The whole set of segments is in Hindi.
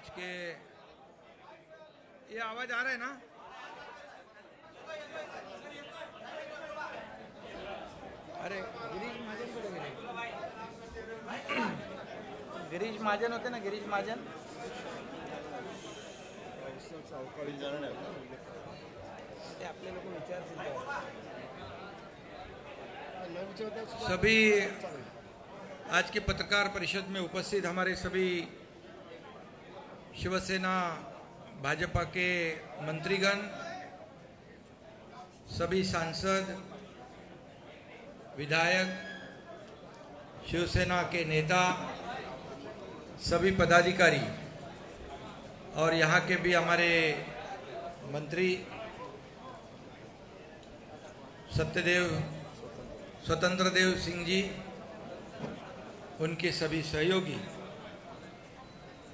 आज के ये आवाज आ रहा है ना? अरे गिरीश महाजन को गिरीश महाजन होते ना, गिरीश महाजन आपले लोक विचारतील सभी आज की पत्रकार परिषद में उपस्थित हमारे सभी शिवसेना भाजपा के मंत्रीगण, सभी सांसद, विधायक, शिवसेना के नेता, सभी पदाधिकारी और यहाँ के भी हमारे मंत्री स्वतंत्र देव सिंह जी, उनके सभी सहयोगी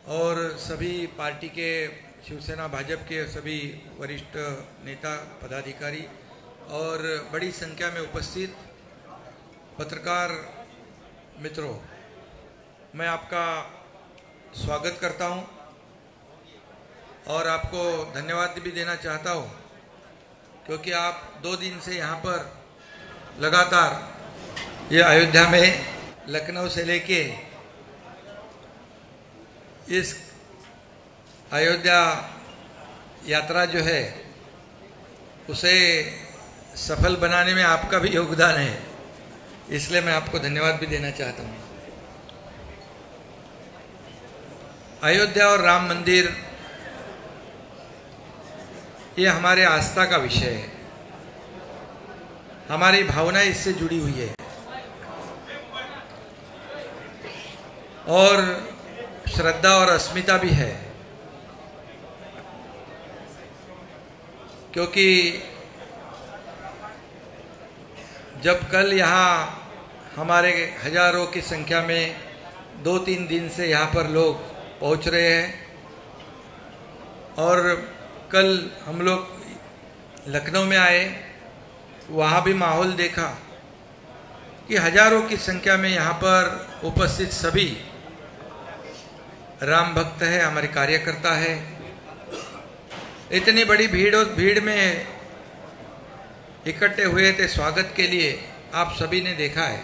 और सभी पार्टी के शिवसेना भाजपा के सभी वरिष्ठ नेता पदाधिकारी और बड़ी संख्या में उपस्थित पत्रकार मित्रों, मैं आपका स्वागत करता हूं और आपको धन्यवाद भी देना चाहता हूं क्योंकि आप 2 दिन से यहाँ पर लगातार ये अयोध्या में लखनऊ से लेके इस अयोध्या यात्रा जो है उसे सफल बनाने में आपका भी योगदान है, इसलिए मैं आपको धन्यवाद भी देना चाहता हूँ। अयोध्या और राम मंदिर ये हमारे आस्था का विषय है, हमारी भावना इससे जुड़ी हुई है और श्रद्धा और अस्मिता भी है, क्योंकि जब कल यहाँ हमारे हजारों की संख्या में 2-3 दिन से यहाँ पर लोग पहुँच रहे हैं और कल हम लोग लखनऊ में आए, वहाँ भी माहौल देखा कि हजारों की संख्या में यहाँ पर उपस्थित सभी राम भक्त है, हमारे कार्यकर्ता है। इतनी बड़ी भीड़ में इकट्ठे हुए थे स्वागत के लिए, आप सभी ने देखा है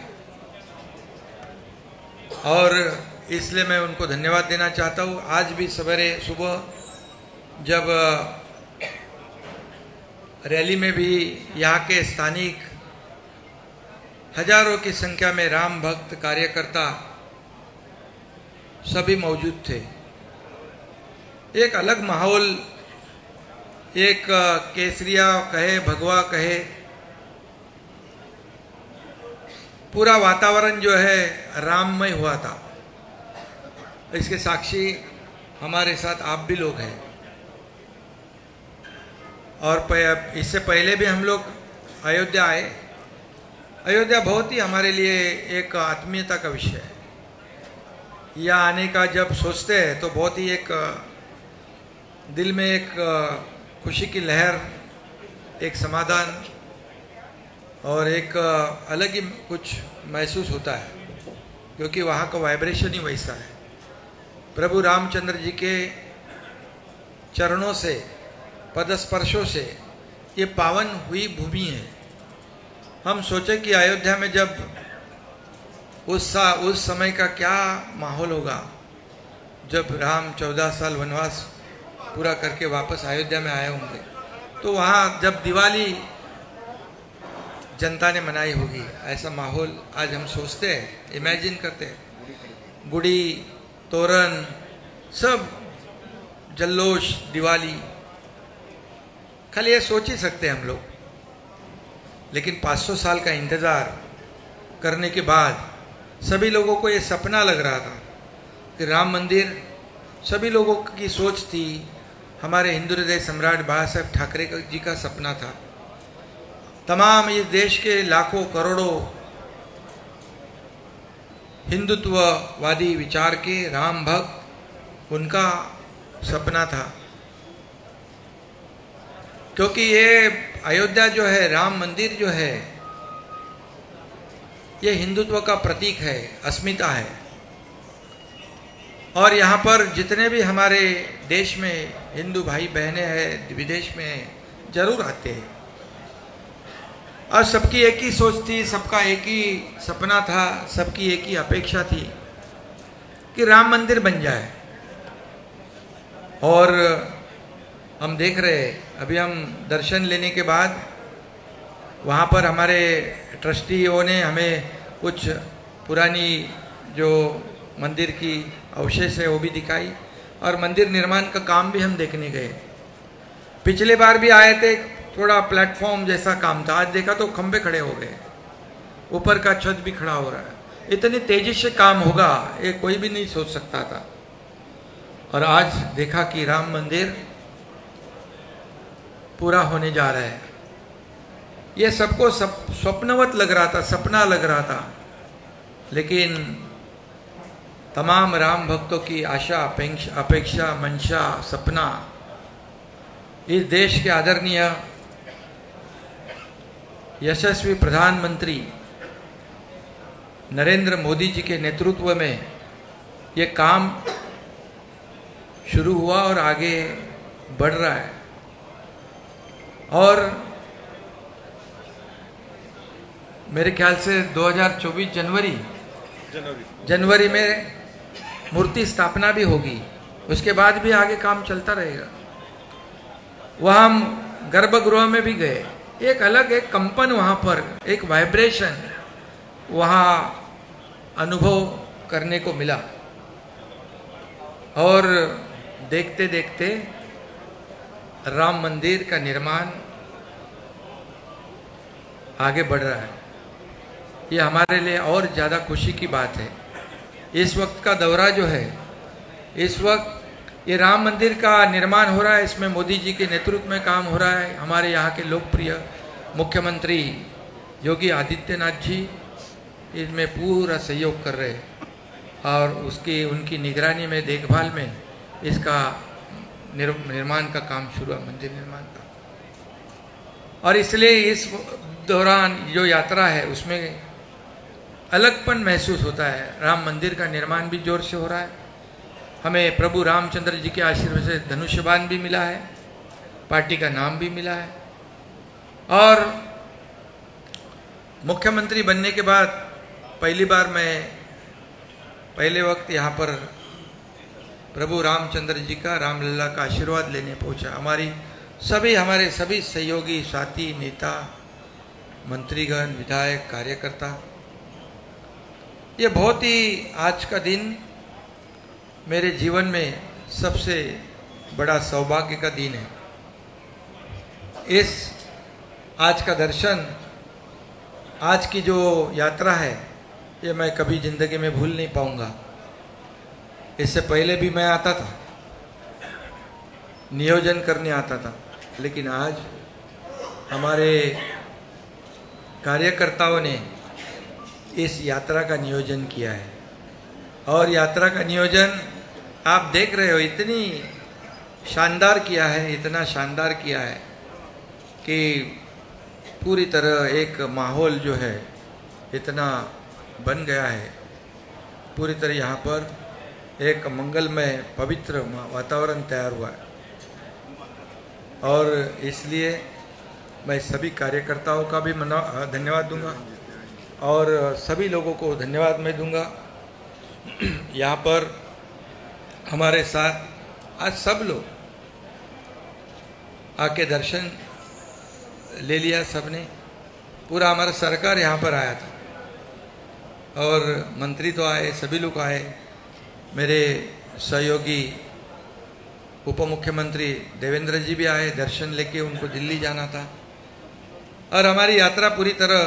और इसलिए मैं उनको धन्यवाद देना चाहता हूँ। आज भी सवेरे सुबह जब रैली में भी यहाँ के स्थानिक हजारों की संख्या में राम भक्त कार्यकर्ता सभी मौजूद थे। एक अलग माहौल, एक केसरिया कहे, भगवा कहे, पूरा वातावरण जो है राममय हुआ था। इसके साक्षी हमारे साथ आप भी लोग हैं और इससे पहले भी हम लोग अयोध्या आए। अयोध्या बहुत ही हमारे लिए एक आत्मीयता का विषय है। यहाँ आने का जब सोचते हैं तो बहुत ही एक दिल में एक खुशी की लहर, एक समाधान और एक अलग ही कुछ महसूस होता है, क्योंकि वहाँ का वाइब्रेशन ही वैसा है। प्रभु रामचंद्र जी के चरणों से, पदस्पर्शों से ये पावन हुई भूमि है। हम सोचे कि अयोध्या में जब उस समय का क्या माहौल होगा जब राम 14 साल वनवास पूरा करके वापस अयोध्या में आए होंगे, तो वहाँ जब दिवाली जनता ने मनाई होगी, ऐसा माहौल आज हम सोचते हैं, इमेजिन करते हैं। गुड़ी, तोरण, सब जल्लोश, दिवाली, खाली ये सोच ही सकते हैं हम लोग। लेकिन 500 साल का इंतजार करने के बाद सभी लोगों को ये सपना लग रहा था कि राम मंदिर, सभी लोगों की सोच थी, हमारे हिंदू हृदय सम्राट बाबा साहेब ठाकरे जी का सपना था। तमाम इस देश के लाखों करोड़ों हिंदुत्ववादी विचार के राम भक्त, उनका सपना था। क्योंकि ये अयोध्या जो है, राम मंदिर जो है, ये हिंदुत्व का प्रतीक है, अस्मिता है। और यहाँ पर जितने भी हमारे देश में हिंदू भाई बहनें हैं, विदेश में जरूर आते हैं। और सबकी एक ही सोच थी, सबका एक ही सपना था, सबकी एक ही अपेक्षा थी कि राम मंदिर बन जाए। और हम देख रहे हैं, अभी हम दर्शन लेने के बाद वहाँ पर हमारे ट्रस्टियों ने हमें कुछ पुरानी जो मंदिर की अवशेष है वो भी दिखाई, और मंदिर निर्माण का काम भी हम देखने गए। पिछले बार भी आए थे, थोड़ा प्लेटफॉर्म जैसा काम था, आज देखा तो खंबे खड़े हो गए, ऊपर का छत भी खड़ा हो रहा है। इतनी तेजी से काम होगा ये कोई भी नहीं सोच सकता था। और आज देखा कि राम मंदिर पूरा होने जा रहा है। ये सबको स्वप्नवत लग रहा था, सपना लग रहा था, लेकिन तमाम राम भक्तों की आशा, अपेक्षा, मंशा, सपना इस देश के आदरणीय यशस्वी प्रधानमंत्री नरेंद्र मोदी जी के नेतृत्व में ये काम शुरू हुआ और आगे बढ़ रहा है। और मेरे ख्याल से 2024 जनवरी में मूर्ति स्थापना भी होगी, उसके बाद भी आगे काम चलता रहेगा। वहाँ हम गर्भगृह में भी गए, एक अलग एक कंपन वहाँ पर, एक वाइब्रेशन वहाँ अनुभव करने को मिला। और देखते देखते राम मंदिर का निर्माण आगे बढ़ रहा है। ये हमारे लिए और ज़्यादा खुशी की बात है। इस वक्त का दौरा जो है, इस वक्त ये राम मंदिर का निर्माण हो रहा है, इसमें मोदी जी के नेतृत्व में काम हो रहा है। हमारे यहाँ के लोकप्रिय मुख्यमंत्री योगी आदित्यनाथ जी इसमें पूरा सहयोग कर रहे हैं, और उनकी निगरानी में, देखभाल में इसका निर्माण का काम शुरू है, मंदिर निर्माण का। और इसलिए इस दौरान जो यात्रा है उसमें अलगपन महसूस होता है। राम मंदिर का निर्माण भी जोर से हो रहा है। हमें प्रभु रामचंद्र जी के आशीर्वाद से धनुष्यबाण भी मिला है, पार्टी का नाम भी मिला है। और मुख्यमंत्री बनने के बाद पहली बार मैं पहले वक्त यहाँ पर प्रभु रामचंद्र जी का, रामलला का आशीर्वाद लेने पहुँचा। हमारे सभी सहयोगी, साथी, नेता, मंत्रीगण, विधायक, कार्यकर्ता, ये बहुत ही आज का दिन मेरे जीवन में सबसे बड़ा सौभाग्य का दिन है। इस आज का दर्शन, आज की जो यात्रा है, ये मैं कभी जिंदगी में भूल नहीं पाऊंगा। इससे पहले भी मैं आता था, नियोजन करने आता था, लेकिन आज हमारे कार्यकर्ताओं ने इस यात्रा का नियोजन किया है। और यात्रा का नियोजन आप देख रहे हो, इतनी शानदार किया है, इतना शानदार किया है कि पूरी तरह एक माहौल जो है इतना बन गया है। पूरी तरह यहाँ पर एक मंगलमय, पवित्र वातावरण तैयार हुआ है। और इसलिए मैं सभी कार्यकर्ताओं का भी धन्यवाद दूंगा, और सभी लोगों को धन्यवाद मैं दूंगा। यहाँ पर हमारे साथ आज सब लोग आके दर्शन ले लिया, सबने, पूरा हमारा सरकार यहाँ पर आया था, और मंत्री तो आए, सभी लोग आए। मेरे सहयोगी उप मुख्यमंत्री देवेंद्र जी भी आए, दर्शन लेके उनको दिल्ली जाना था। और हमारी यात्रा पूरी तरह,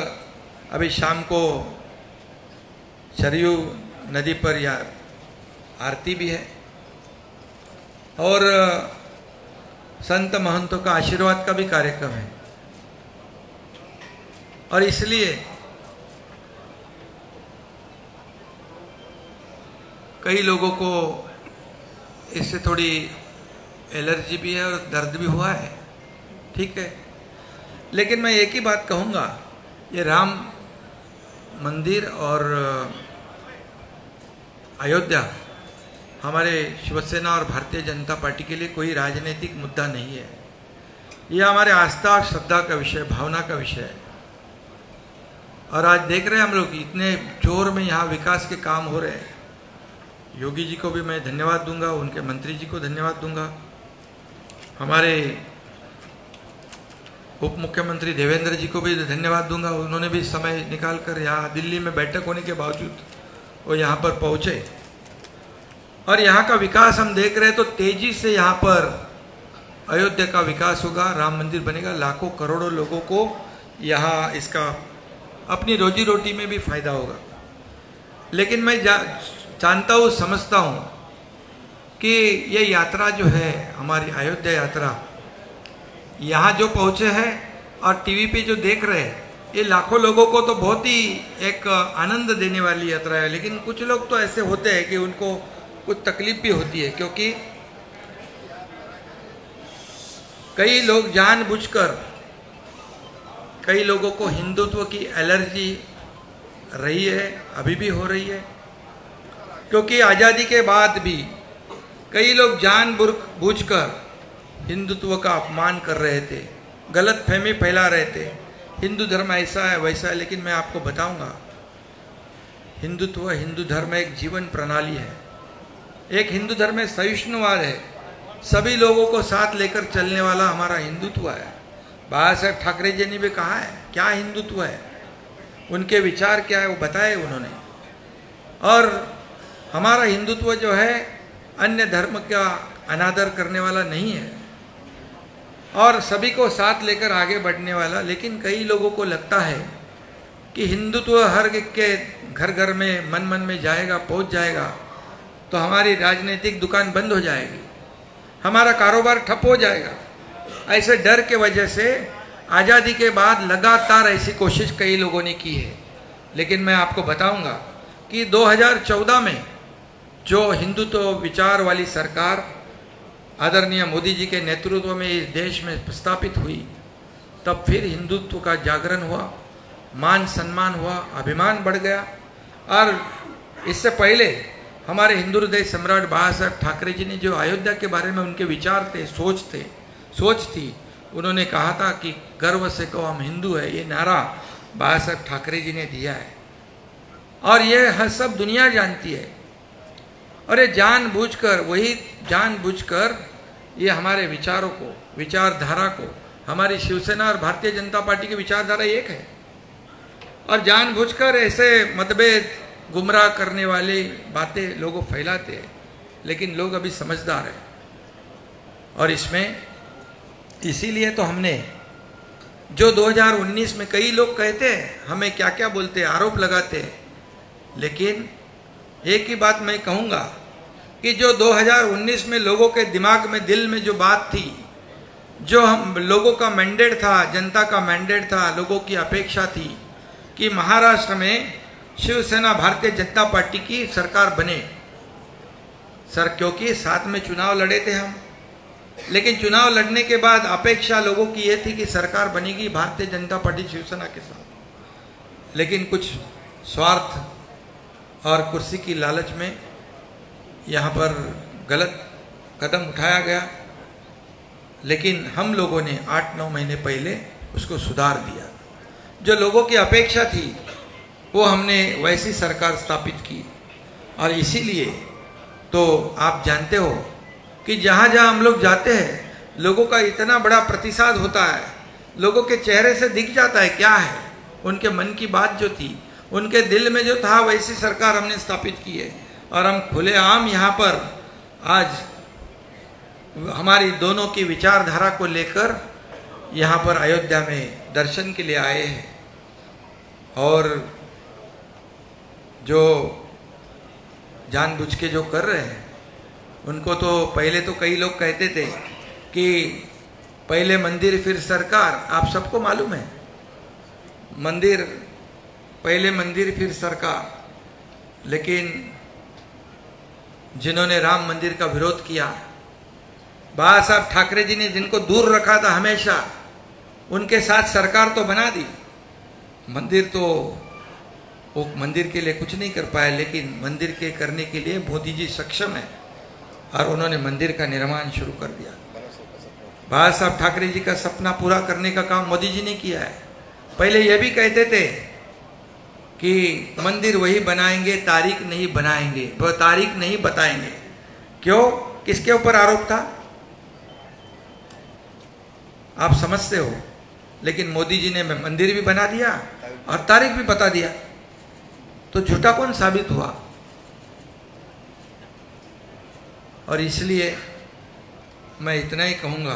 अभी शाम को सरयू नदी पर आरती भी है, और संत महंतों का आशीर्वाद का भी कार्यक्रम है। और इसलिए कई लोगों को इससे थोड़ी एलर्जी भी है और दर्द भी हुआ है, ठीक है। लेकिन मैं एक ही बात कहूँगा, ये राम मंदिर और अयोध्या हमारे शिवसेना और भारतीय जनता पार्टी के लिए कोई राजनीतिक मुद्दा नहीं है। यह हमारे आस्था और श्रद्धा का विषय, भावना का विषय है। और आज देख रहे हैं हम लोग इतने जोर में यहाँ विकास के काम हो रहे हैं। योगी जी को भी मैं धन्यवाद दूंगा, उनके मंत्री जी को धन्यवाद दूंगा, हमारे उप मुख्यमंत्री देवेंद्र जी को भी धन्यवाद दूंगा। उन्होंने भी समय निकालकर यहाँ दिल्ली में बैठक होने के बावजूद वो यहाँ पर पहुँचे और यहाँ का विकास हम देख रहे हैं। तो तेजी से यहाँ पर अयोध्या का विकास होगा, राम मंदिर बनेगा, लाखों करोड़ों लोगों को यहाँ इसका अपनी रोजी रोटी में भी फायदा होगा। लेकिन मैं जानता हूँ, समझता हूँ कि ये यात्रा जो है हमारी अयोध्या यात्रा, यहाँ जो पहुँचे हैं और टीवी पे जो देख रहे हैं, ये लाखों लोगों को तो बहुत ही एक आनंद देने वाली यात्रा है। लेकिन कुछ लोग तो ऐसे होते हैं कि उनको कुछ तकलीफ भी होती है, क्योंकि कई लोग जानबूझकर, कई लोगों को हिंदुत्व की एलर्जी रही है, अभी भी हो रही है, क्योंकि आज़ादी के बाद भी कई लोग जानबूझकर हिंदुत्व का अपमान कर रहे थे, गलत फहमी फैला रहे थे, हिंदू धर्म ऐसा है वैसा है। लेकिन मैं आपको बताऊंगा, हिंदुत्व, हिंदू धर्म एक जीवन प्रणाली है। एक हिंदू धर्म में सहिष्णुवाद है, सभी लोगों को साथ लेकर चलने वाला हमारा हिंदुत्व है। बाबा साहेब ठाकरे जी ने भी कहा है क्या हिंदुत्व है, उनके विचार क्या है वो बताए उन्होंने। और हमारा हिंदुत्व जो है अन्य धर्म का अनादर करने वाला नहीं है और सभी को साथ लेकर आगे बढ़ने वाला। लेकिन कई लोगों को लगता है कि हिंदुत्व हर के घर घर में, मन मन में जाएगा, पहुंच जाएगा तो हमारी राजनीतिक दुकान बंद हो जाएगी, हमारा कारोबार ठप हो जाएगा। ऐसे डर के वजह से आज़ादी के बाद लगातार ऐसी कोशिश कई लोगों ने की है। लेकिन मैं आपको बताऊंगा कि 2014 में जो हिंदुत्व विचार वाली सरकार आदरणीय मोदी जी के नेतृत्व में इस देश में स्थापित हुई, तब फिर हिंदुत्व का जागरण हुआ, मान सम्मान हुआ, अभिमान बढ़ गया। और इससे पहले हमारे हिंदू हृदय सम्राट बाबा साहेब ठाकरे जी ने जो अयोध्या के बारे में उनके विचार थे, सोच थी, उन्होंने कहा था कि गर्व से कहो हम हिंदू है, ये नारा बाबा साहेब ठाकरे जी ने दिया है और ये सब दुनिया जानती है। और ये जानबूझकर ये हमारे विचारों को, विचारधारा को, हमारी शिवसेना और भारतीय जनता पार्टी की विचारधारा एक है और जानबूझकर ऐसे मतभेद, गुमराह करने वाली बातें लोगों फैलाते हैं। लेकिन लोग अभी समझदार हैं और इसमें इसीलिए तो हमने जो 2019 में कई लोग कहते हैं, हमें क्या क्या बोलते हैं, आरोप लगाते हैं, लेकिन एक ही बात मैं कहूँगा कि जो 2019 में लोगों के दिमाग में, दिल में जो बात थी, जो हम लोगों का मैंडेट था, जनता का मैंडेट था, लोगों की अपेक्षा थी कि महाराष्ट्र में शिवसेना भारतीय जनता पार्टी की सरकार बने। क्योंकि साथ में चुनाव लड़े थे हम, लेकिन चुनाव लड़ने के बाद अपेक्षा लोगों की ये थी कि सरकार बनेगी भारतीय जनता पार्टी शिवसेना के साथ। लेकिन कुछ स्वार्थ और कुर्सी की लालच में यहाँ पर गलत कदम उठाया गया। लेकिन हम लोगों ने 8-9 महीने पहले उसको सुधार दिया। जो लोगों की अपेक्षा थी वो हमने वैसी सरकार स्थापित की। और इसीलिए तो आप जानते हो कि जहाँ जहाँ हम लोग जाते हैं लोगों का इतना बड़ा प्रतिसाद होता है, लोगों के चेहरे से दिख जाता है क्या है, उनके मन की बात जो थी, उनके दिल में जो था, वैसी सरकार हमने स्थापित की है। और हम खुलेआम यहाँ पर आज हमारी दोनों की विचारधारा को लेकर यहाँ पर अयोध्या में दर्शन के लिए आए हैं। और जो जानबूझ के जो कर रहे हैं उनको तो पहले तो कई लोग कहते थे कि पहले मंदिर फिर सरकार। आप सबको मालूम है, मंदिर पहले मंदिर फिर सरकार। लेकिन जिन्होंने राम मंदिर का विरोध किया, बाबा साहब ठाकरे जी ने जिनको दूर रखा था हमेशा, उनके साथ सरकार तो बना दी। मंदिर तो वो मंदिर के लिए कुछ नहीं कर पाया, लेकिन मंदिर के करने के लिए मोदी जी सक्षम है। और उन्होंने मंदिर का निर्माण शुरू कर दिया। बाला साहब ठाकरे जी का सपना पूरा करने का काम मोदी जी ने किया है। पहले यह भी कहते थे कि मंदिर वही बनाएंगे, तारीख नहीं बनाएंगे, वो तारीख नहीं बताएंगे। क्यों? किसके ऊपर आरोप था आप समझते हो। लेकिन मोदी जी ने मंदिर भी बना दिया और तारीख भी बता दिया, तो झूठा कौन साबित हुआ। और इसलिए मैं इतना ही कहूंगा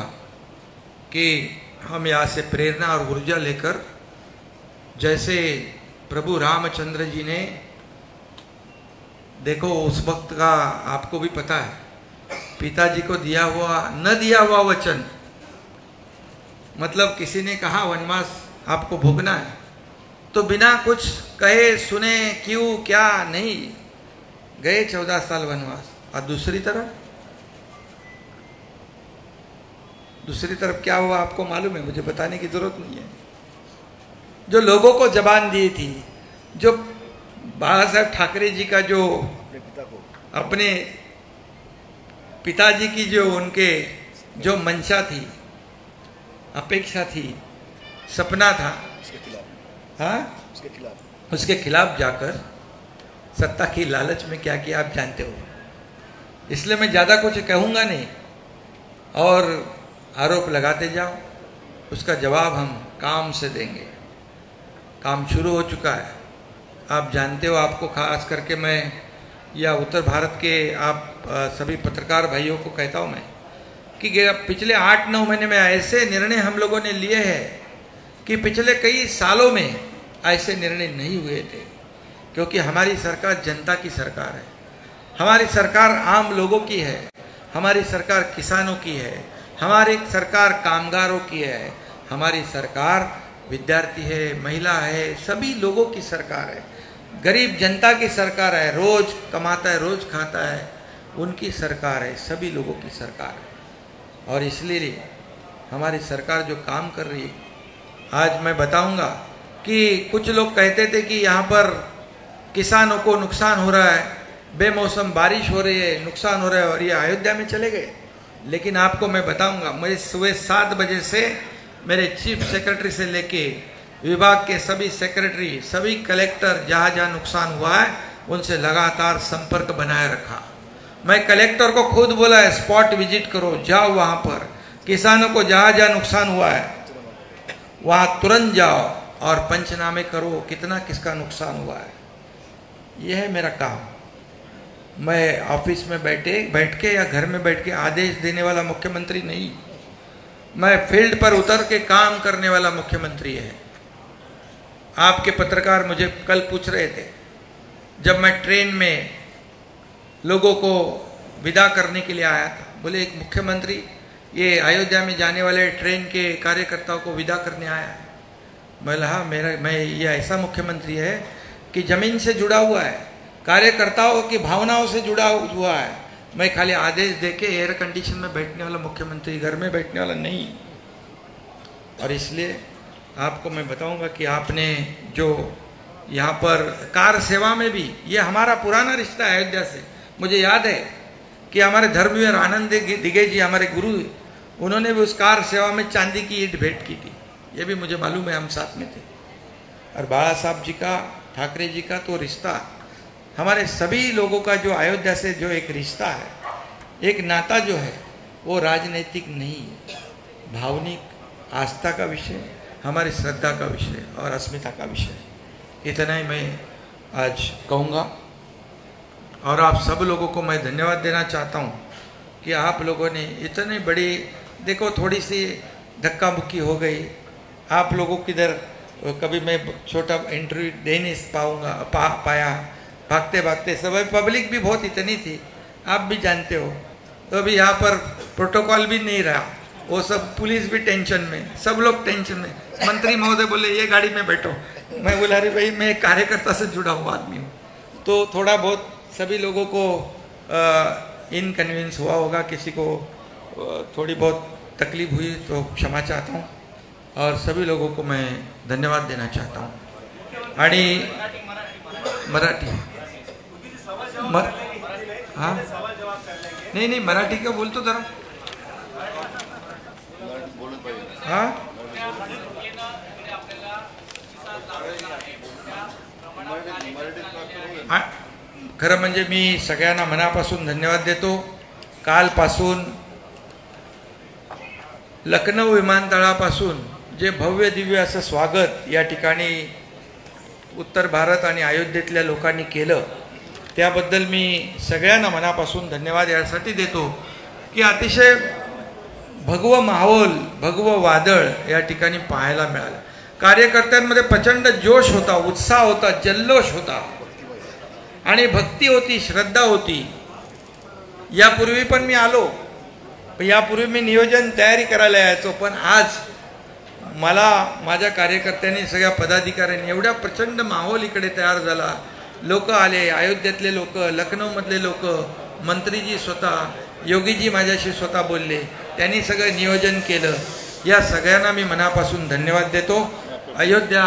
कि हम यहाँ से प्रेरणा और ऊर्जा लेकर, जैसे प्रभु रामचंद्र जी ने, देखो उस वक्त का आपको भी पता है, पिताजी को दिया हुआ न दिया हुआ वचन, मतलब किसी ने कहा वनवास आपको भोगना है, तो बिना कुछ कहे सुने क्यों क्या नहीं गए 14 साल वनवास। और दूसरी तरफ क्या हुआ आपको मालूम है, मुझे बताने की जरूरत नहीं है। जो लोगों को जबान दी थी, जो बाला साहब ठाकरे जी का जो अपने पिताजी की जो उनके जो मंशा थी, अपेक्षा थी, सपना था, हाँ, उसके खिलाफ जाकर सत्ता की लालच में क्या किया आप जानते हो। इसलिए मैं ज्यादा कुछ कहूंगा नहीं और आरोप लगाते जाओ, उसका जवाब हम काम से देंगे। काम शुरू हो चुका है, आप जानते हो। आपको खास करके मैं या उत्तर भारत के आप सभी पत्रकार भाइयों को कहता हूं मैं कि पिछले 8-9 महीने में ऐसे निर्णय हम लोगों ने लिए हैं कि पिछले कई सालों में ऐसे निर्णय नहीं हुए थे। क्योंकि हमारी सरकार जनता की सरकार है, हमारी सरकार आम लोगों की है, हमारी सरकार किसानों की है, हमारी सरकार कामगारों की है, हमारी सरकार विद्यार्थी है, महिला है, सभी लोगों की सरकार है, गरीब जनता की सरकार है, रोज कमाता है रोज खाता है, उनकी सरकार है, सभी लोगों की सरकार है। और इसलिए हमारी सरकार जो काम कर रही है, आज मैं बताऊंगा कि कुछ लोग कहते थे कि यहाँ पर किसानों को नुकसान हो रहा है, बेमौसम बारिश हो रही है, नुकसान हो रहा है, और ये अयोध्या में चले गए। लेकिन आपको मैं बताऊंगा, मैं सुबह 7 बजे से मेरे चीफ सेक्रेटरी से लेके विभाग के सभी सेक्रेटरी, सभी कलेक्टर, जहाँ जहाँ नुकसान हुआ है उनसे लगातार संपर्क बनाए रखा। मैं कलेक्टर को खुद बोला है स्पॉट विजिट करो, जाओ वहाँ पर, किसानों को जहाँ जहाँ नुकसान हुआ है वहाँ तुरंत जाओ और पंचनामे करो, कितना किसका नुकसान हुआ है। यह है मेरा काम। मैं ऑफिस में बैठ के या घर में बैठ के आदेश देने वाला मुख्यमंत्री नहीं, मैं फील्ड पर उतर के काम करने वाला मुख्यमंत्री है। आपके पत्रकार मुझे कल पूछ रहे थे, जब मैं ट्रेन में लोगों को विदा करने के लिए आया था, बोले एक मुख्यमंत्री ये अयोध्या में जाने वाले ट्रेन के कार्यकर्ताओं को विदा करने आया है। बोला हाँ, मैं ये ऐसा मुख्यमंत्री है कि जमीन से जुड़ा हुआ है, कार्यकर्ताओं की भावनाओं से जुड़ा हुआ है। मैं खाली आदेश देके एयर कंडीशन में बैठने वाला मुख्यमंत्री, घर में बैठने वाला नहीं। और इसलिए आपको मैं बताऊंगा कि आपने जो यहाँ पर कार सेवा में भी, ये हमारा पुराना रिश्ता है अयोध्या से। मुझे याद है कि हमारे धर्मवीर आनंद दिगे जी, हमारे गुरु, उन्होंने भी उस कार सेवा में चांदी की ईंट भेंट की थी, ये भी मुझे मालूम है, हम साथ में थे। और बाला साहब जी का, ठाकरे जी का तो रिश्ता, हमारे सभी लोगों का जो अयोध्या से जो एक रिश्ता है, एक नाता जो है, वो राजनीतिक नहीं है, भावनिक आस्था का विषय, हमारी श्रद्धा का विषय और अस्मिता का विषय। इतना ही मैं आज कहूँगा। और आप सब लोगों को मैं धन्यवाद देना चाहता हूँ कि आप लोगों ने इतनी बड़ी, देखो थोड़ी सी धक्का मुक्की हो गई, आप लोगों की इधर कभी मैं छोटा इंटरव्यू दे नहीं पाया, भागते भागते सब, पब्लिक भी बहुत इतनी थी, आप भी जानते हो। तो अभी यहाँ पर प्रोटोकॉल भी नहीं रहा, वो सब पुलिस भी टेंशन में, सब लोग टेंशन में। मंत्री महोदय बोले ये गाड़ी में बैठो, मैं बोला अरे भाई मैं कार्यकर्ता से जुड़ा हुआ आदमी हूँ। तो थोड़ा बहुत सभी लोगों को इनकन्वीनियंस हुआ होगा, किसी को थोड़ी बहुत तकलीफ हुई तो क्षमा चाहता हूँ, और सभी लोगों को मैं धन्यवाद देना चाहता हूँ। आणि मराठी हाँ नहीं नहीं मराठी का बोलतो जरा हा खरं म्हणजे मी सगळ्यांना मनापासून धन्यवाद देतो। कालपासून लखनौ विमानतळापासून जे भव्य दिव्य असं स्वागत या ठिकाणी उत्तर भारत आणि अयोध्येतल्या लोकांनी केलं त्याबद्दल मी सगळ्यांना मनापासून धन्यवाद यासाठी देतो की अतिशय भगवं माहोल भगवं वादळ या ठिकाणी पाहायला मिळालं। कार्यकर्त्यांमध्ये प्रचंड जोश होता, उत्साह होता, जल्लोष होता आणि भक्ती होती, श्रद्धा होती। यापूर्वी पण मी आलो, यापूर्वी मी नियोजन तयारी करायला यायचो, पण आज मला माझ्या कार्यकर्त्यांनी सगळ्या पदाधिकाऱ्यांनी एवढा प्रचंड माहोल इकडे तयार झाला। लोक आले, अयोध्येतले लोक, लखनौमधले लोक, मंत्रीजी स्वतः, योगीजी माझ्याशी स्वतः बोलले, त्यांनी सगळं नियोजन केलं। या सगळ्यांना मी मनापासून धन्यवाद देतो। अयोध्या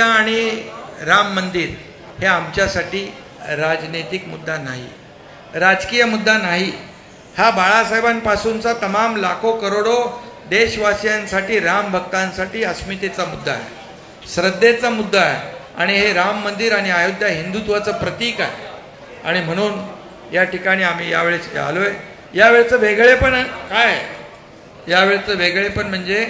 आणि राम मंदिर हे आमच्यासाठी राजनैतिक मुद्दा नाही, राजकीय मुद्दा नाही। हा बाळासाहेबांपासूनचा तमाम लाखो करोडो देशवासियांसाठी, राम भक्तांसाठी अस्मितेचा मुद्दा आहे, श्रद्धेचा मुद्दा आहे आणि हे राम मंदिर आणि अयोध्या हिंदुत्वाचं प्रतीक आहे। आणि म्हणून या ठिकाणी आम्ही यावेळेस आलोय। यावेळेचं वेगळेपण काय? यावेळेचं वेगळेपण म्हणजे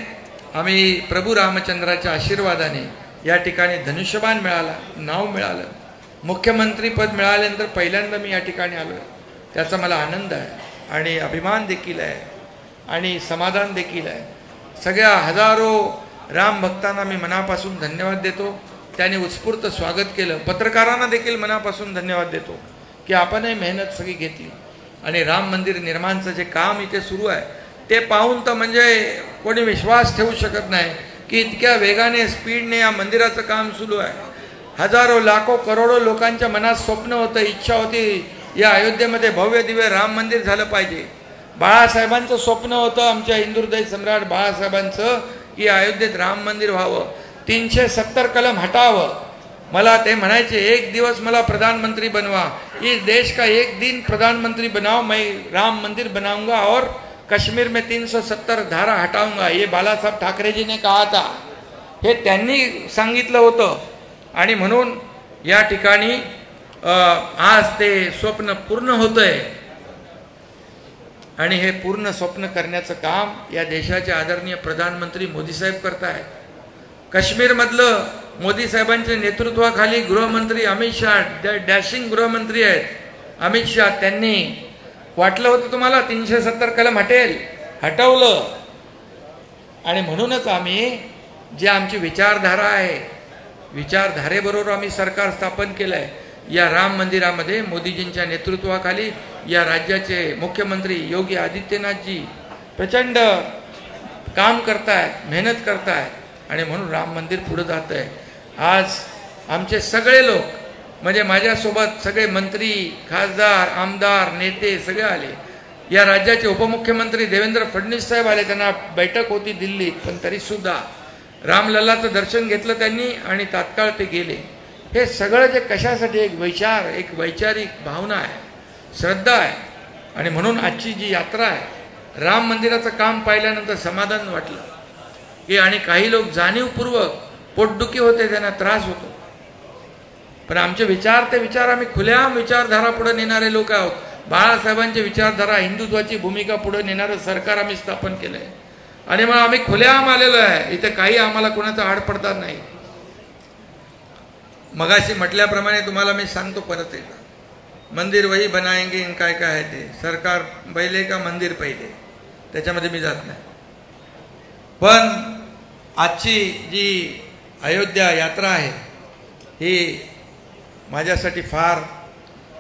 आम्ही प्रभू रामचंद्राच्या आशीर्वादाने या ठिकाणी धनुष्यबाण मिळाला, नाव मिळालं, मुख्यमंत्री पद मिळाल्यानंतर पहिल्यांदा मी या ठिकाणी आलोय। त्याचा मला आनंद आहे आणि अभिमान देखील आहे आणि समाधान देखील आहे। सगळ्या हजारो राम भक्तांना मी मनापासून धन्यवाद देतो, त्यांनी उत्स्फूर्त स्वागत केलं। पत्रकारांना देखील मनापासून धन्यवाद देतो की आपणही मेहनत सगळी घेतली आणि राम मंदिर निर्माणचं जे काम इथे सुरू आहे ते पाहून तर म्हणजे कोणी विश्वास ठेवू शकत नाही की इतक्या वेगाने स्पीडने या मंदिराचं काम सुरू आहे। हजारो लाखो करोडो लोकांच्या मनात स्वप्न होतं, इच्छा होती या अयोध्येमध्ये भव्य दिव्य राम मंदिर झालं पाहिजे। बाळासाहेबांचं स्वप्न होतं, आमच्या हिंदू हृदय सम्राट बाळासाहेबांचं, की अयोध्येत राम मंदिर व्हावं, 370 कलम हटावं। मला ते म्हणायचे एक दिवस मला प्रधानमंत्री बनवा, इस देश का एक दिन प्रधानमंत्री बनाओ, मैं राम मंदिर बनाऊंगा और कश्मीर में 370 धारा हटाऊंगा। ये बालासाहेब ठाकरे जी ने कहा था, हे त्यांनी सांगितलं होतं आणि म्हणून या ठिकाणी आज ते स्वप्न पूर्ण होतंय आणि हे पूर्ण स्वप्न करण्याचं काम या देशाचे आदरणीय प्रधानमंत्री मोदी साहेब करतायत। काश्मीरमधलं मोदी साहेबांच्या नेतृत्वाखाली गृहमंत्री अमित शाह, डॅशिंग गृहमंत्री आहेत अमित शाह, त्यांनी वाटलं होतं तुम्हाला 370 कलम हटेल, हटवलं। आणि म्हणूनच आम्ही जे आमची विचारधारा आहे, विचारधारेबरोबर आम्ही सरकार स्थापन केलं आहे। या राम मंदिरामध्ये मोदीजींच्या नेतृत्वाखाली या राज्याचे मुख्यमंत्री योगी आदित्यनाथजी प्रचंड काम करतायत, मेहनत करतायत आणि म्हणून राम मंदिर पुढे जात आहे। आज आमचे सगळे लोक म्हणजे माझ्यासोबत सगळे मंत्री, खासदार, आमदार, नेते सगळे आले। या राज्याचे उपमुख्यमंत्री देवेंद्र फडणवीस साहेब आले, त्यांना बैठक होती दिल्लीत, पण तरीसुद्धा रामलल्लाचं दर्शन घेतलं त्यांनी आणि तात्काळ ते गेले। हे सगळं जे कशासाठी एक विचार, एक वैचारिक भावना आहे, श्रद्धा आहे आणि म्हणून आजची जी यात्रा आहे, राम मंदिराचं काम पाहिल्यानंतर समाधान वाटलं की आणि काही लोक जाणीवपूर्वक पोटदुखी होते, त्यांना त्रास होतो, पण आमचे विचार ते विचार आम्ही खुल्या विचारधारा पुढे नेणारे लोक आहोत। बाळासाहेबांची विचारधारा, हिंदुत्वाची भूमिका पुढे नेणारं सरकार आम्ही स्थापन केलंय आणि मग आम्ही खुल्याआम आलेलो आहे। इथे काही आम्हाला कोणाचा आड पडतात नाही। मगाशी म्हटल्याप्रमाणे तुम्हाला मी सांगतो परत एकदा, मंदिर वही बनाएंगे इन काय काय आहे ते, सरकार पहिले का मंदिर पहिले, त्याच्यामध्ये मी जात नाही। पण आजची जी अयोध्या यात्रा आहे ही माझ्यासाठी फार,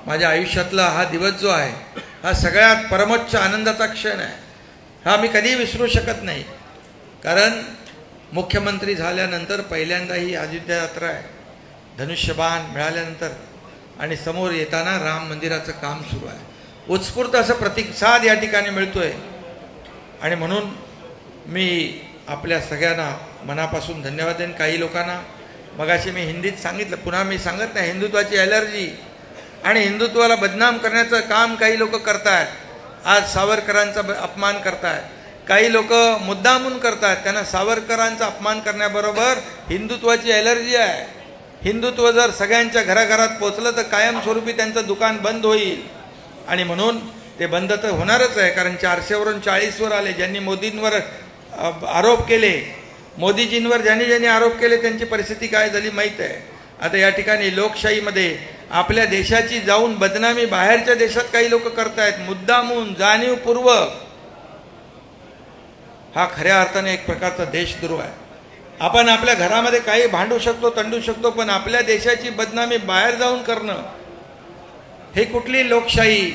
माझ्या आयुष्यातला हा दिवस जो आहे हा सगळ्यात परमोच्च आनंदाचा क्षण आहे। हा मी कधी विसरू शकत नाही, कारण मुख्यमंत्री झाल्यानंतर पहिल्यांदा ही अयोध्या यात्रा आहे। धनुष्यबाण मिळाल्यानंतर आणि समोर येताना राम मंदिराचं काम सुरू आहे, उत्स्फूर्त असं प्रतिसाद या ठिकाणी मिळतोय आणि म्हणून मी आपल्या सगळ्यांना मनापासून धन्यवाद देईन। काही लोकांना मगाशी मी हिंदीत सांगितलं, पुन्हा मी सांगत नाही, हिंदुत्वाची ॲलर्जी आणि हिंदुत्वाला बदनाम करण्याचं काम काही लोक करतायत. आज सावरकरांचा अपमान करतायत, काही लोक मुद्दामून करतात. त्यांना सावरकरांचा अपमान करण्याबरोबर हिंदुत्वाची ॲलर्जी आहे. हिंदुत्व जर सगळ्यांच्या घराघरात पोचलं तर कायमस्वरूपी त्यांचं दुकान बंद होईल. आणि म्हणून ते बंद तर होणारच आहे, कारण 400वरून 40वर आले. ज्यांनी मोदींवर आरोप केले, मोदीजींवर ज्यांनी आरोप केले त्यांची परिस्थिती काय झाली माहीत आहे. आता या ठिकाणी लोकशाहीमध्ये आपल्या देशाची जाऊन बदनामी बाहेरच्या देशात काही लोक करतायत, मुद्दामून जाणीवपूर्वक. हा खऱ्या अर्थाने एक प्रकारचा देशद्रोह आहे. आपण आपल्या घरामध्ये काही भांडू शकतो, तंडू शकतो, पण आपल्या देशाची बदनामी बाहेर जाऊन करणं हे कुठली लोकशाही.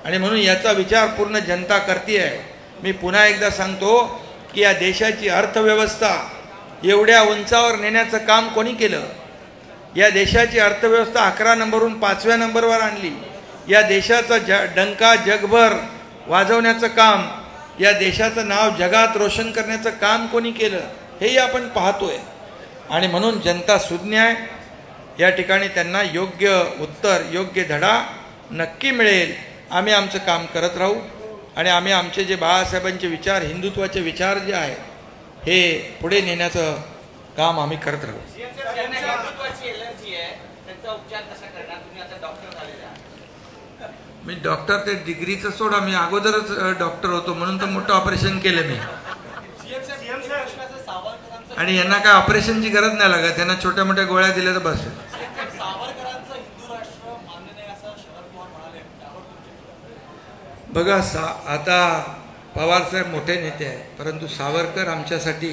आणि म्हणून याचा विचार पूर्ण जनता करते. मी पुन्हा एकदा सांगतो की या देशाची अर्थव्यवस्था एवढ्या उंचावर नेण्याचं काम कोणी केलं? या देशाची अर्थव्यवस्था 11 नंबरवरून 5व्या नंबरवर आणली. या देशाचा डंका जगभर वाजवण्याचं काम, या देशाचं नाव जगात रोशन करण्याचं काम कोणी केलं हेही आपण पाहतोय. आणि म्हणून जनता सुज्ञ आहे. या ठिकाणी त्यांना योग्य उत्तर, योग्य धडा नक्की मिळेल. आम्ही आमचं काम करत राहू आणि आम्ही आमचे जे बाळासाहेबांचे विचार, हिंदुत्वाचे विचार जे आहेत हे पुढे नेण्याचं काम आम्ही करत राहू. मी डॉक्टर ते डिग्रीचं सोडा, मी अगोदरच डॉक्टर होतो म्हणून तर मोठं ऑपरेशन केलं मी. आणि यांना काय ऑपरेशनची गरज नाही लागत, त्यांना छोट्या मोठ्या गोळ्या दिल्या तर बस. बघा आता पवारसाहेब मोठे नेते आहेत, परंतु सावरकर आमच्यासाठी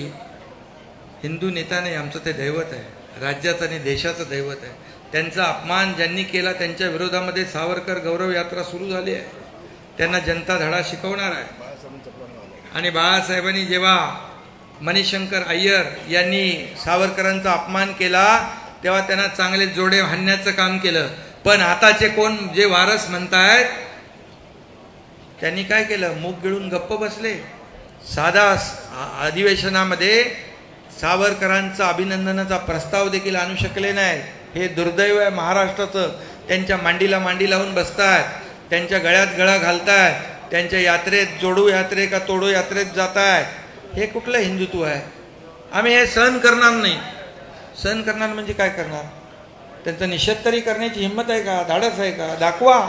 हिंदू नेता नाही, आमचं ते दैवत आहे, राज्याचं आणि देशाचं दैवत आहे. त्यांचा अपमान ज्यांनी केला त्यांच्या विरोधामध्ये सावरकर गौरव यात्रा सुरू झाली आहे. त्यांना जनता धडा शिकवणार आहे. आणि बाळासाहेबांनी जेव्हा मणिशंकर अय्यर यांनी सावरकरांचा अपमान केला तेव्हा त्यांना चांगले जोडे हाणण्याचं काम केलं. पण आताचे कोण जे वारस म्हणतायत त्यांनी काय केलं? मूग गिळून गप्प बसले. साधा अधिवेशनामध्ये सावरकरांचा अभिनंदनाचा प्रस्ताव देखील आणू शकले नाही. हे दुर्दैव आहे महाराष्ट्राचं. त्यांच्या मांडीला मांडी लावून बसतात, त्यांच्या गळ्यात गळा घालतायत, त्यांच्या यात्रेत जोडू यात्रे का तोडू यात्रेत जातायत. हे कुठलं हिंदुत्व आहे? आम्ही हे सहन करणार नाही. सहन करणार म्हणजे काय करणार? त्यांचा निषेध तरी करण्याची हिंमत आहे का? धाडस आहे का? दाखवा.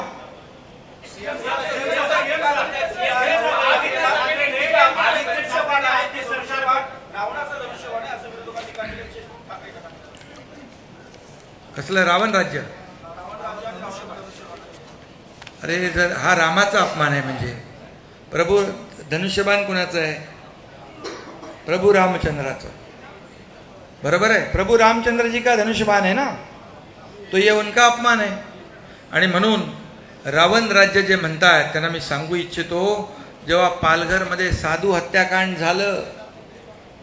कसलं रावण राज्य? अरे जर हा रामाचा अपमान आहे म्हणजे प्रभू धनुष्यबाण कुणाचं आहे? प्रभू रामचंद्राचं. बरोबर आहे, प्रभू रामचंद्र जी का धनुष्यबाण है ना, तो ये उनका अपमान है. आणि म्हणून रावण राज्य जे म्हणतात त्यांना मी सांगू इच्छितो, जेव्हा पालघरमध्ये साधू हत्याकांड झालं,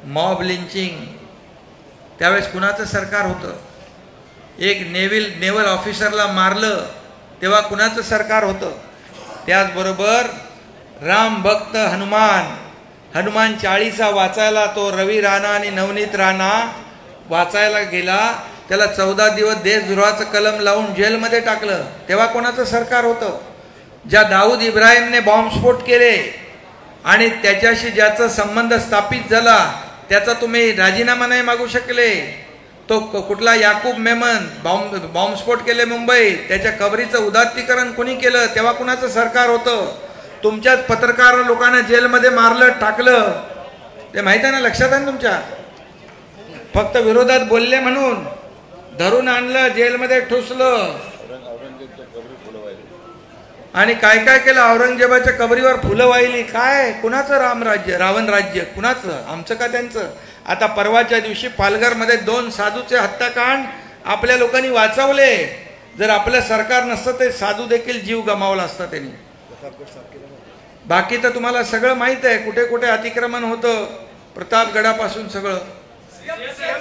मॉब लिंचिंग, त्यावेळेस कुणाचं सरकार होतं? एक नेव्हल ऑफिसरला मारलं तेव्हा कुणाचं सरकार होतं? त्याचबरोबर राम भक्त हनुमान 40 वाचायला तो रवी राणा आणि नवनीत राणा वाचायला गेला, त्याला 14 दिवस देशद्रोहाचं कलम लावून जेलमध्ये टाकलं, तेव्हा कोणाचं सरकार होतं? ज्या दाऊद इब्राहिमने बॉम्बस्फोट केले आणि त्याच्याशी ज्याचा संबंध स्थापित झाला त्याचा तुम्ही राजीनामा नाही मागू शकले. तो कुठला याकूब मेमन बॉम्बस्फोट केले मुंबईत, त्याच्या कबरीचं उदात्तीकरण कोणी केलं? तेव्हा कुणाचं सरकार होतं? तुमच्याच पत्रकार लोकांना जेलमध्ये मारलं, टाकलं, ते माहित आहे ना, लक्षात आहे ना तुमच्या? फक्त विरोधात बोलले म्हणून धरून आणलं, जेलमध्ये ठुसलं आणि काय काय केलं? औरंगजेबाच्या कबरीवर फुलं वाहिली. काय? कुणाचं रावण राज्य? कुणाचं? आमचं का त्यांचं? आता परवाच्या दिवशी पालघरमध्ये 2 साधूचे हत्याकांड आपल्या लोकांनी वाचवले. जर आपलं सरकार नसतं ते साधू देखील जीव गमावला असता त्यांनी. बाकी तर तुम्हाला सगळं माहित आहे, कुठे कुठे अतिक्रमण होतं, प्रतापगडापासून सगळं.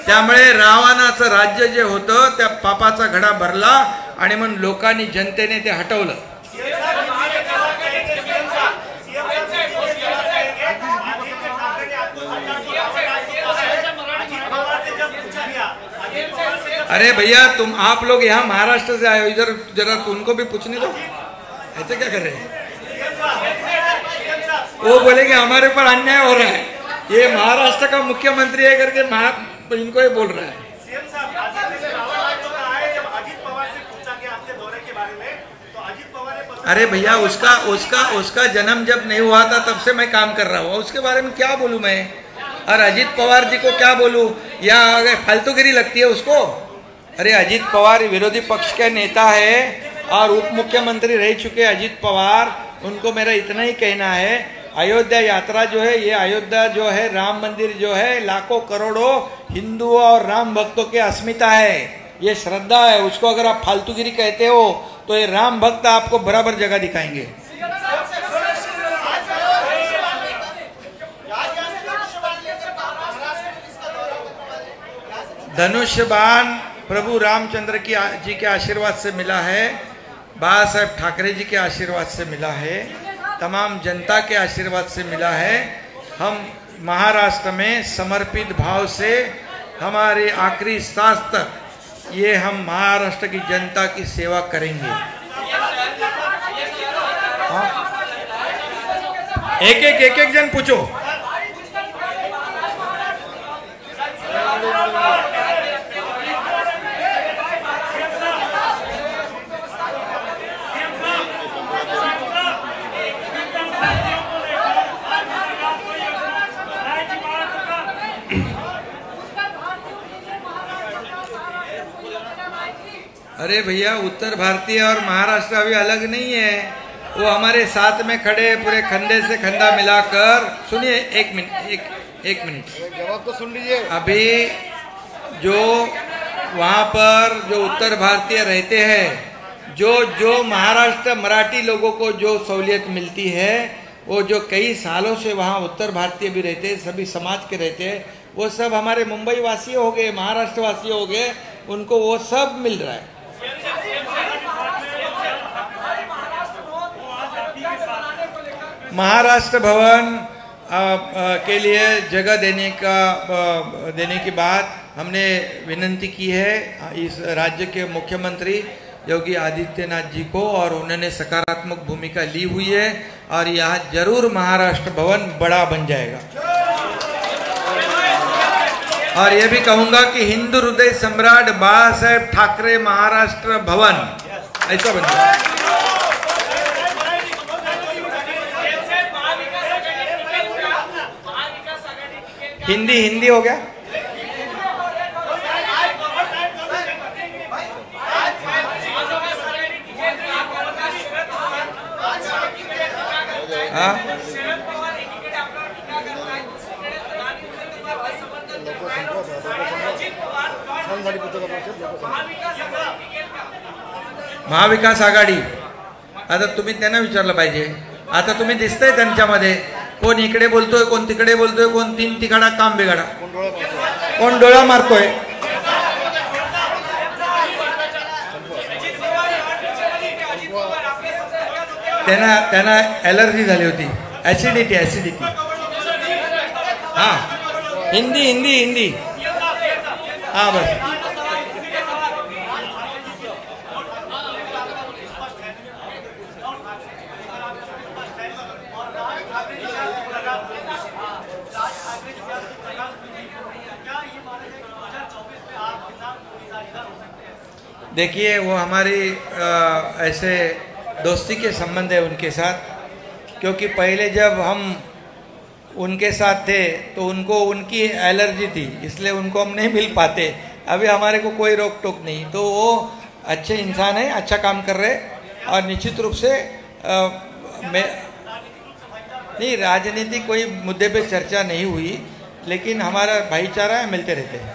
त्यामुळे रावणाचं राज्य जे होतं त्या पापाचा घडा भरला आणि म्हणून लोकांनी, जनतेने ते हटवलं. अरे भैया तुम आप लोग यहाँ महाराष्ट्र से आए हो, इधर जरा उनको भी पूछने दो, ऐसे क्या कर रहे हैं? वो बोलेंगे हमारे ऊपर अन्याय हो रहा है, ये महाराष्ट्र का मुख्यमंत्री है करके इनको ये बोल रहा है। अरे भैया उसका जन्म जब नहीं हुआ था तब से मैं काम कर रहा हूँ, उसके बारे में क्या बोलूँ मैं? और अजीत पवार जी को क्या बोलूँ? या अगर फालतूगिरी लगती है उसको? अरे अजीत पवार विरोधी पक्ष के नेता है और उप मुख्यमंत्री रह चुके अजीत पवार, उनको मेरा इतना ही कहना है, अयोध्या यात्रा जो है, ये अयोध्या जो है, राम मंदिर जो है, लाखों करोड़ों हिंदुओं और राम भक्तों की अस्मिता है, ये श्रद्धा है। उसको अगर आप फालतूगिरी कहते हो तो ये राम भक्त आपको बराबर जगह दिखाएंगे। धनुष बाण प्रभु रामचंद्र जी के आशीर्वाद से मिला है, बाबा साहेब ठाकरे जी के आशीर्वाद से मिला है, तमाम जनता के आशीर्वाद से मिला है। हम महाराष्ट्र में समर्पित भाव से हमारे आखिरी सांस तक ये हम महाराष्ट्र की जनता की सेवा करेंगे। एक जन पूछो। अरे भैया उत्तर भारतीय और महाराष्ट्र अभी अलग नहीं है, वो हमारे साथ में खड़े पूरे खंडे से खंडा मिलाकर। सुनिए एक मिनट जवाब तो सुन लीजिए। अभी जो वहाँ पर जो उत्तर भारतीय रहते हैं, जो महाराष्ट्र मराठी लोगों को जो सहूलियत मिलती है, वो जो कई सालों से वहाँ उत्तर भारतीय भी रहते हैं, सभी समाज के रहते हैं, वो सब हमारे मुंबई वासी हो गए, महाराष्ट्र वासी हो गए, उनको वो सब मिल रहा है। महाराष्ट्र भवन के लिए जगह देने की बात हमने विनंती की है इस राज्य के मुख्यमंत्री योगी आदित्यनाथ जी को, और उन्होंने सकारात्मक भूमिका ली हुई है और यहाँ जरूर महाराष्ट्र भवन बड़ा बन जाएगा। और ये भी कहूंगा कि हिंदू हृदय सम्राट बाबा साहेब ठाकरे महाराष्ट्र भवन ऐसा बन जाएगा। हिंदी हो गया। हाँ महाविकास आघाडी, आता तुम्ही त्यांना विचारलं पाहिजे। आता तुम्ही दिसतंय त्यांच्यामध्ये कोण इकडे बोलतोय, कोण तिकडे बोलतोय, कोण तीन तिकडा काम बिघाडा, कोण डोळा मारतोय। त्यांना एलर्जी झाली होती, ऍसिडिटी। हाँ हिंदी हाँ बस। देखिए वो हमारी ऐसे दोस्ती के संबंध है उनके साथ, क्योंकि पहले जब हम उनके साथ थे तो उनको उनकी एलर्जी थी, इसलिए उनको हम नहीं मिल पाते। अभी हमारे को कोई रोक टोक नहीं, तो वो अच्छे इंसान है, अच्छा काम कर रहे, और निश्चित रूप से नहीं राजनीति कोई मुद्दे पे चर्चा नहीं हुई, लेकिन हमारा भाईचारा है, मिलते रहते हैं।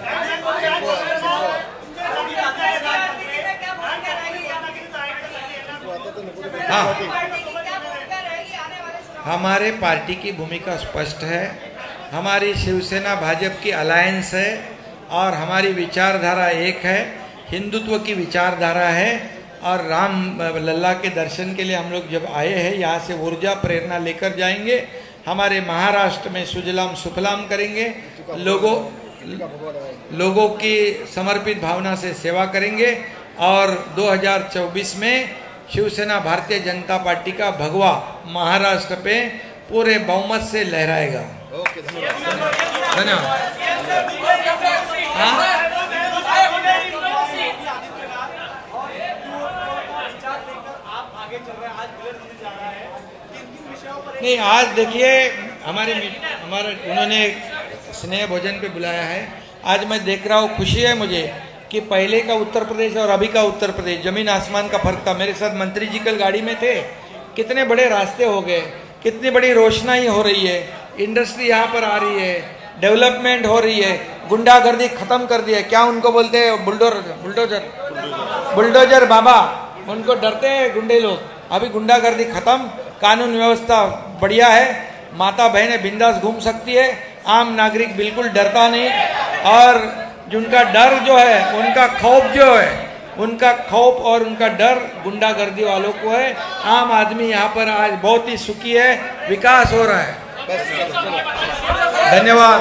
हाँ हमारे पार्टी की भूमिका स्पष्ट है, हमारी शिवसेना भाजपा की अलायंस है और हमारी विचारधारा एक है, हिंदुत्व की विचारधारा है। और राम लल्ला के दर्शन के लिए हम लोग जब आए हैं, यहाँ से ऊर्जा प्रेरणा लेकर जाएंगे, हमारे महाराष्ट्र में सुजलाम सुफलाम करेंगे, लोगों लोगों की समर्पित भावना से सेवा करेंगे और 2024 में शिवसेना भारतीय जनता पार्टी का भगवा महाराष्ट्र पे पूरे बहुमत से लहराएगा। धन्यवाद। नहीं, आज देखिए हमारे उन्होंने स्नेह भोजन पे बुलाया है। आज मैं देख रहा हूँ, खुशी है मुझे कि पहले का उत्तर प्रदेश और अभी का उत्तर प्रदेश जमीन आसमान का फर्क था। मेरे साथ मंत्री जी कल गाड़ी में थे। कितने बड़े रास्ते हो गए, कितनी बड़ी रोशनाई हो रही है, इंडस्ट्री यहाँ पर आ रही है, डेवलपमेंट हो रही है, गुंडागर्दी खत्म कर दी है। क्या उनको बोलते हैं? बुलडोजर बाबा, उनको डरते हैं गुंडे लोग। अभी गुंडागर्दी खत्म, कानून व्यवस्था बढ़िया है, माता बहनें बिंदास घूम सकती है, आम नागरिक बिल्कुल डरता नहीं। और जिनका डर जो है, उनका खौफ जो है, उनका खौफ और उनका डर गुंडागर्दी वालों को है। आम आदमी यहाँ पर आज बहुत ही सुखी है, विकास हो रहा है। धन्यवाद।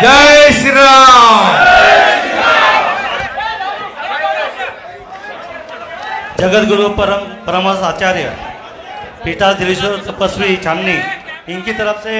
जय श्री राम। जगतगुरु परमहंस आचार्य पीठाधीश्वर तपस्वी चांदनी, इनकी तरफ से